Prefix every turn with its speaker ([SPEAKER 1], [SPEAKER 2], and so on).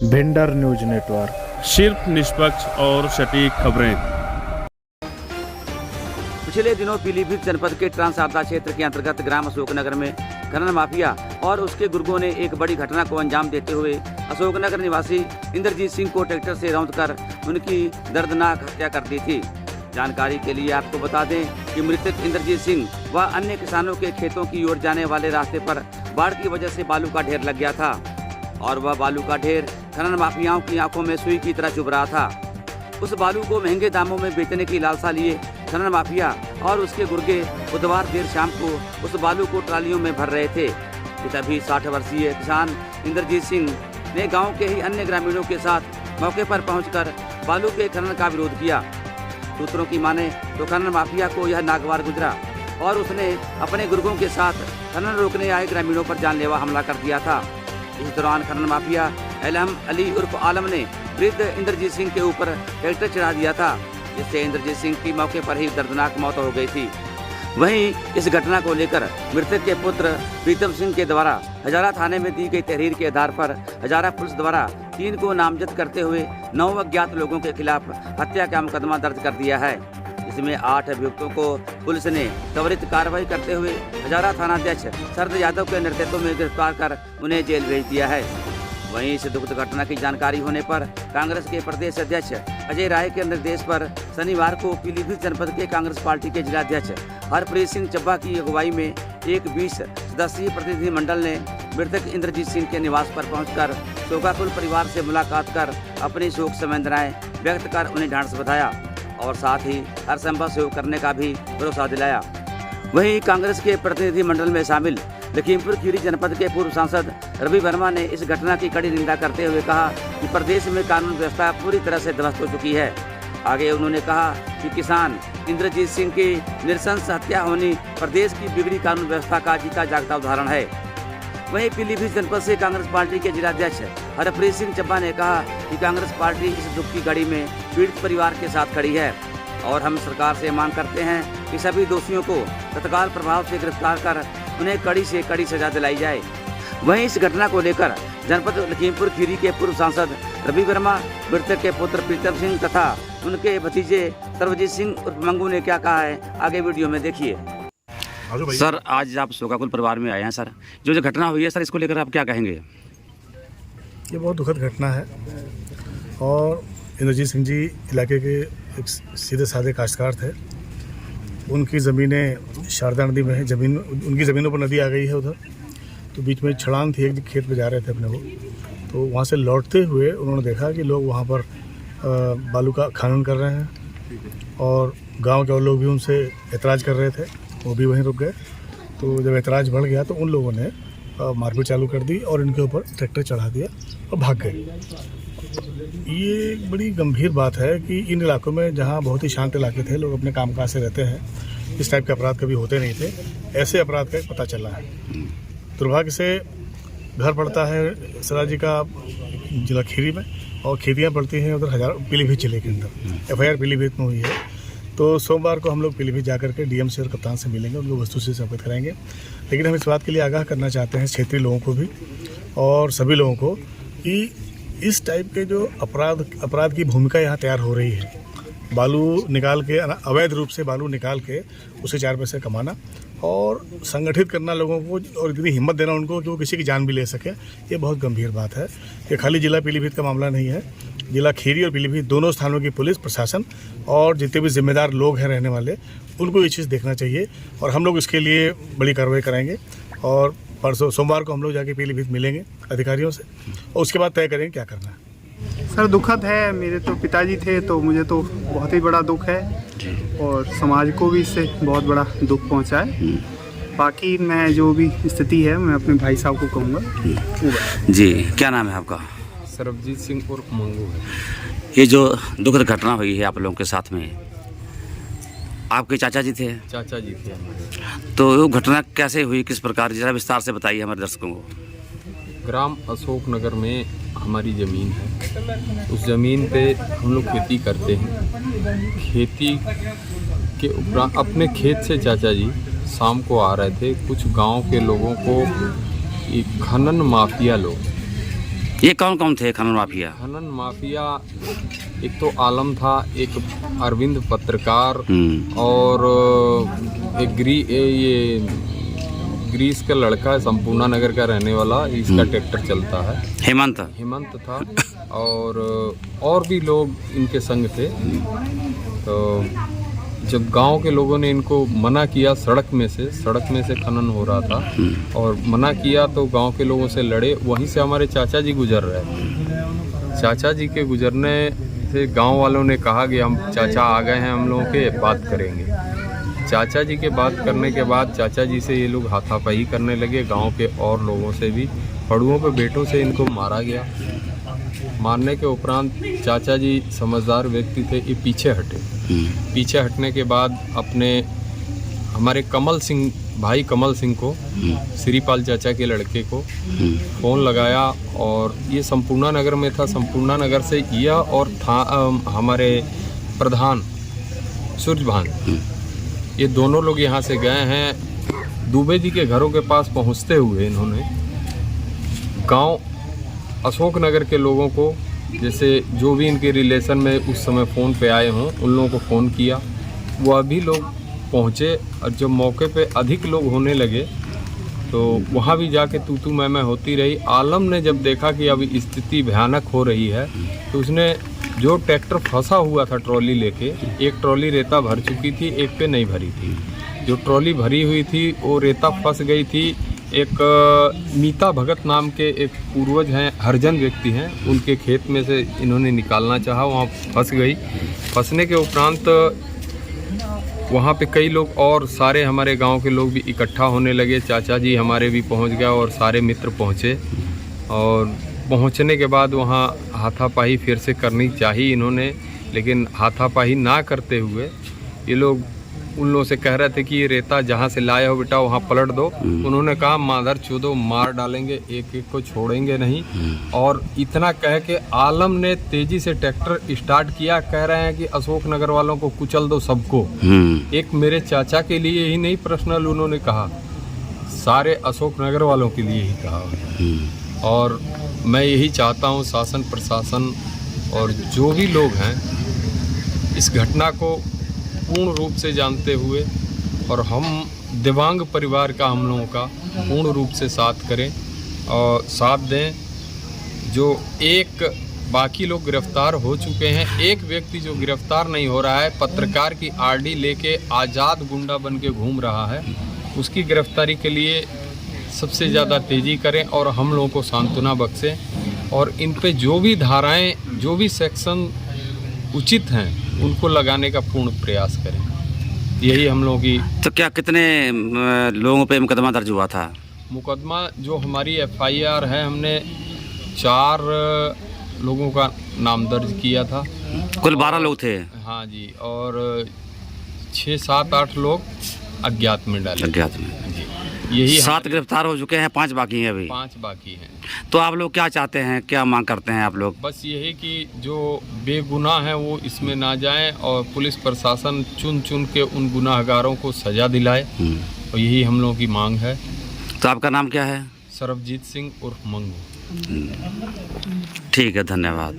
[SPEAKER 1] Bhinder news network,
[SPEAKER 2] सिर्फ निष्पक्ष और सटीक खबरें।
[SPEAKER 3] पिछले दिनों पीलीभीत जनपद के ट्रांस आपदा क्षेत्र के अंतर्गत ग्राम अशोकनगर में खनन माफिया और उसके गुर्गों ने एक बड़ी घटना को अंजाम देते हुए अशोकनगर निवासी इंद्रजीत सिंह को ट्रैक्टर से रौंदकर उनकी दर्दनाक हत्या कर दी थी। जानकारी के लिए आपको बता दें कि मृतक इंद्रजीत सिंह व अन्य किसानों के खेतों की ओर जाने वाले रास्ते पर बाढ़ की वजह से बालू का ढेर लग गया था और वह बालू का ढेर खनन माफियाओं की आंखों में सुई की तरह चुभ रहा था। उस बालू को महंगे दामों में बेचने की लालसा लिए खनन माफिया और उसके गुर्गे बुधवार देर शाम को उस बालू को ट्रालियों में भर रहे थे कि तभी 60 वर्षीय किसान इंद्रजीत सिंह ने गांव के ही अन्य ग्रामीणों के साथ मौके पर पहुंचकर बालू के खनन का विरोध किया। सूत्रों की माने तो खनन माफिया को यह नागवार गुजरा और उसने अपने गुर्गों के साथ खनन रोकने आए ग्रामीणों पर जानलेवा हमला कर दिया था। इस दौरान खनन माफिया एलहम अली उर्फ आलम ने वृद्ध इंद्रजीत सिंह के ऊपर ट्रैक्टर चढ़ा दिया था, जिससे इंद्रजीत सिंह की मौके पर ही दर्दनाक मौत हो गई थी। वहीं इस घटना को लेकर मृतक के पुत्र प्रीतम सिंह के द्वारा हजारा थाने में दी गई तहरीर के आधार पर हजारा पुलिस द्वारा 3 को नामजद करते हुए 9 अज्ञात लोगों के खिलाफ हत्या का मुकदमा दर्ज कर दिया है। इसमें 8 अभियुक्तों को पुलिस ने त्वरित कार्रवाई करते हुए हजारा थानाध्यक्ष शरद यादव के नेतृत्व में गिरफ्तार कर उन्हें जेल भेज दिया है। वहीं इस दुखद घटना की जानकारी होने पर कांग्रेस के प्रदेश अध्यक्ष अजय राय के निर्देश पर शनिवार को पीलीभीत जनपद के कांग्रेस पार्टी के जिलाध्यक्ष हरप्रीत सिंह चब्बा की अगुवाई में एक 20 सदस्यीय प्रतिनिधि मंडल ने मृतक इंद्रजीत सिंह के निवास पर पहुंचकर शोकाकुल परिवार से मुलाकात कर अपनी शोक संवेदनाएं व्यक्त कर उन्हें ढांढस बधाया और साथ ही हर संभव सहयोग करने का भी भरोसा दिलाया। वहीं कांग्रेस के प्रतिनिधि मंडल में शामिल लखीमपुर खीरी जनपद के पूर्व सांसद रवि वर्मा ने इस घटना की कड़ी निंदा करते हुए कहा कि प्रदेश में कानून व्यवस्था पूरी तरह से ध्वस्त हो चुकी है। आगे उन्होंने कहा कि किसान इंद्रजीत सिंह की नृशंस हत्या होनी प्रदेश की बिगड़ी कानून व्यवस्था का जीता जागता उदाहरण है। वहीं पीलीभीत जनपद से कांग्रेस पार्टी के जिलाध्यक्ष हरप्रीत सिंह चब्बा ने कहा कि कांग्रेस पार्टी इस दुख की घड़ी में पीड़ित परिवार के साथ खड़ी है और हम सरकार से मांग करते हैं कि सभी दोषियों को तत्काल प्रभाव से गिरफ्तार कर उन्हें कड़ी से कड़ी सजा दिलाई जाए। वहीं इस घटना को लेकर जनपद लखीमपुर खीरी के पूर्व सांसद रवि वर्मा, मृतक के पुत्र प्रीतम सिंह तथा उनके भतीजे सर्वजीत सिंह उर्फ मंगू ने क्या कहा है, आगे वीडियो में देखिए। सर, आज आप शोकाकुल परिवार में आए हैं। सर, जो घटना हुई है सर, इसको लेकर आप क्या कहेंगे?
[SPEAKER 4] ये बहुत दुखद घटना है और इंद्रजीत सिंह जी इलाके के एक सीधे साधे काश्तकार थे। उनकी ज़मीनें शारदा नदी में है, उनकी ज़मीनों पर नदी आ गई है उधर, तो बीच में छलांग थी, एक खेत पे जा रहे थे अपने को, तो वहाँ से लौटते हुए उन्होंने देखा कि लोग वहाँ पर बालू का खनन कर रहे हैं और गांव के और लोग भी उनसे एतराज़ कर रहे थे, वो भी वहीं रुक गए। तो जब एतराज़ बढ़ गया तो उन लोगों ने मारपीट चालू कर दी और इनके ऊपर ट्रैक्टर चढ़ा दिया और भाग गए। ये बड़ी गंभीर बात है कि इन इलाकों में जहाँ बहुत ही शांत इलाके थे, लोग अपने कामकाज से रहते हैं, इस टाइप के अपराध कभी होते नहीं थे, ऐसे अपराध का पता चला है। दुर्भाग्य से घर पड़ता है सराजी का जिला खीरी में और खेतियाँ पड़ती हैं उधर पीलीभीत जिले के अंदर। FIR पीलीभीत में हुई है। तो सोमवार को हम लोग पीलीभीत जाकर के DM से और कप्तान से मिलेंगे, उनको वस्तु से अवगत कराएंगे। लेकिन हम इस बात के लिए आगाह करना चाहते हैं क्षेत्रीय लोगों को भी और सभी लोगों को कि इस टाइप के जो अपराध की भूमिका यहाँ तैयार हो रही है, बालू निकाल के अवैध रूप से बालू निकाल के उसे 4 पैसे कमाना और संगठित करना लोगों को और इतनी हिम्मत देना उनको कि वो किसी की जान भी ले सके, ये बहुत गंभीर बात है। ये खाली जिला पीलीभीत का मामला नहीं है, जिला खीरी और पीलीभीत दोनों स्थानों की पुलिस प्रशासन और जितने भी जिम्मेदार लोग हैं रहने वाले, उनको ये चीज़ देखना चाहिए और हम लोग इसके लिए बड़ी कार्रवाई कराएंगे। और परसों सोमवार को हम लोग जाके पीलीभीत मिलेंगे अधिकारियों से और उसके बाद तय करेंगे क्या करना है।
[SPEAKER 5] सर, दुखद है। मेरे तो पिताजी थे, तो मुझे तो बहुत ही बड़ा दुख है और समाज को भी इससे बहुत बड़ा दुख पहुंचा है। बाकी मैं जो भी स्थिति है मैं अपने भाई साहब को कहूँगा।
[SPEAKER 3] जी, क्या नाम है आपका?
[SPEAKER 6] सर्वजीत सिंह उर्फ मंगू है।
[SPEAKER 3] ये जो दुखद घटना हुई है आप लोगों के साथ में, आपके चाचा जी थे?
[SPEAKER 6] चाचा जी थे हमारे।
[SPEAKER 3] तो वो घटना कैसे हुई, किस प्रकार, जरा विस्तार से बताइए हमारे दर्शकों को।
[SPEAKER 6] ग्राम अशोकनगर में हमारी ज़मीन है, उस ज़मीन पे हम लोग खेती करते हैं। खेती के उपरांत अपने खेत से चाचा जी शाम को आ रहे थे। कुछ गांव के लोगों को खनन माफिया लोग
[SPEAKER 3] ये कौन कौन थे खनन माफिया?
[SPEAKER 6] खनन माफिया एक तो आलम था, एक अरविंद पत्रकार, और ये ग्रीस का लड़का है, संपूर्णा नगर का रहने वाला, इसका ट्रैक्टर चलता है, हेमंत था, और भी लोग इनके संग थे। तो जब गांव के लोगों ने इनको मना किया, सड़क में से खनन हो रहा था और मना किया, तो गांव के लोगों से लड़े। वहीं से हमारे चाचा जी गुजर रहे थे। चाचा जी के गुजरने से गांव वालों ने कहा कि हम चाचा आ गए हैं, हम लोगों के बात करेंगे। चाचा जी के बात करने के बाद चाचा जी से ये लोग हाथापाई करने लगे, गांव के और लोगों से भी। पड़ुओं पे बेटों से इनको मारा गया। मारने के उपरांत चाचा जी समझदार व्यक्ति थे, ये पीछे हटे। पीछे हटने के बाद अपने हमारे भाई कमल सिंह को, श्रीपाल चाचा के लड़के को फ़ोन लगाया, और ये संपूर्णा नगर में था। संपूर्णा नगर से यह और था हमारे प्रधान सूरजभान, ये दोनों लोग यहाँ से गए हैं। दुबे जी के घरों के पास पहुँचते हुए इन्होंने गांव अशोक नगर के लोगों को, जैसे जो भी इनके रिलेशन में उस समय फ़ोन पे आए हों, उन लोगों को फ़ोन किया। वह भी लोग पहुँचे, और जब मौके पे अधिक लोग होने लगे तो वहाँ भी जाके तू मैं होती रही। आलम ने जब देखा कि अब स्थिति भयानक हो रही है, तो उसने जो ट्रैक्टर फंसा हुआ था ट्रॉली लेके, एक ट्रॉली रेता भर चुकी थी, एक पे नहीं भरी थी। जो ट्रॉली भरी हुई थी वो रेता फंस गई थी। एक मीता भगत नाम के एक पूर्वज हैं, हरिजन व्यक्ति हैं, उनके खेत में से इन्होंने निकालना चाहा, वहाँ फंस गई। फंसने के उपरांत वहाँ पे कई लोग और सारे हमारे गांव के लोग भी इकट्ठा होने लगे। चाचा जी हमारे भी पहुँच गया और सारे मित्र पहुँचे, और पहुँचने के बाद वहाँ हाथापाई फिर से करनी चाहिए इन्होंने, लेकिन हाथापाई ना करते हुए ये लोग उन लोगों से कह रहे थे कि ये रेता जहाँ से लाए हो बेटा वहाँ पलट दो। उन्होंने कहा मादर चोदो, मार डालेंगे, एक एक को छोड़ेंगे नहीं। और इतना कह के आलम ने तेजी से ट्रैक्टर स्टार्ट किया। कह रहे हैं कि अशोक नगर वालों को कुचल दो सबको। एक मेरे चाचा के लिए ही नहीं पर्सनल उन्होंने कहा, सारे अशोक नगर वालों के लिए ही कहा। और मैं यही चाहता हूँ शासन प्रशासन और जो भी लोग हैं इस घटना को पूर्ण रूप से जानते हुए, और हम दिव्यांग परिवार का हम लोगों का पूर्ण रूप से साथ करें और साथ दें। जो एक बाकी लोग गिरफ्तार हो चुके हैं, एक व्यक्ति जो गिरफ्तार नहीं हो रहा है, पत्रकार की आरडी लेके आज़ाद गुंडा बन के घूम रहा है, उसकी गिरफ्तारी के लिए सबसे ज़्यादा तेज़ी करें और हम लोगों को सांत्वना बख्शें। और इन पे जो भी धाराएं, जो भी सेक्शन उचित हैं, उनको लगाने का पूर्ण प्रयास करें। यही हम लोगों की।
[SPEAKER 3] तो क्या कितने लोगों पे मुकदमा दर्ज हुआ था?
[SPEAKER 6] मुकदमा जो हमारी FIR है, हमने 4 लोगों का नाम दर्ज किया था।
[SPEAKER 3] कुल 12 लोग थे।
[SPEAKER 6] हाँ जी, और 6, 7, 8 लोग अज्ञात में डाले।
[SPEAKER 3] अज्ञात में
[SPEAKER 6] जी, यही
[SPEAKER 3] 7 गिरफ्तार हो चुके हैं, 5 बाकी हैं अभी।
[SPEAKER 6] 5 बाकी हैं।
[SPEAKER 3] तो आप लोग क्या चाहते हैं, क्या मांग करते हैं आप लोग?
[SPEAKER 6] बस यही कि जो बेगुनाह हैं वो इसमें ना जाएं, और पुलिस प्रशासन चुन चुन के उन गुनाहगारों को सजा दिलाए, और यही हम लोगों की मांग है।
[SPEAKER 3] तो आपका नाम क्या है?
[SPEAKER 6] सरबजीत सिंह उर्फ मंगू।
[SPEAKER 3] ठीक है, धन्यवाद।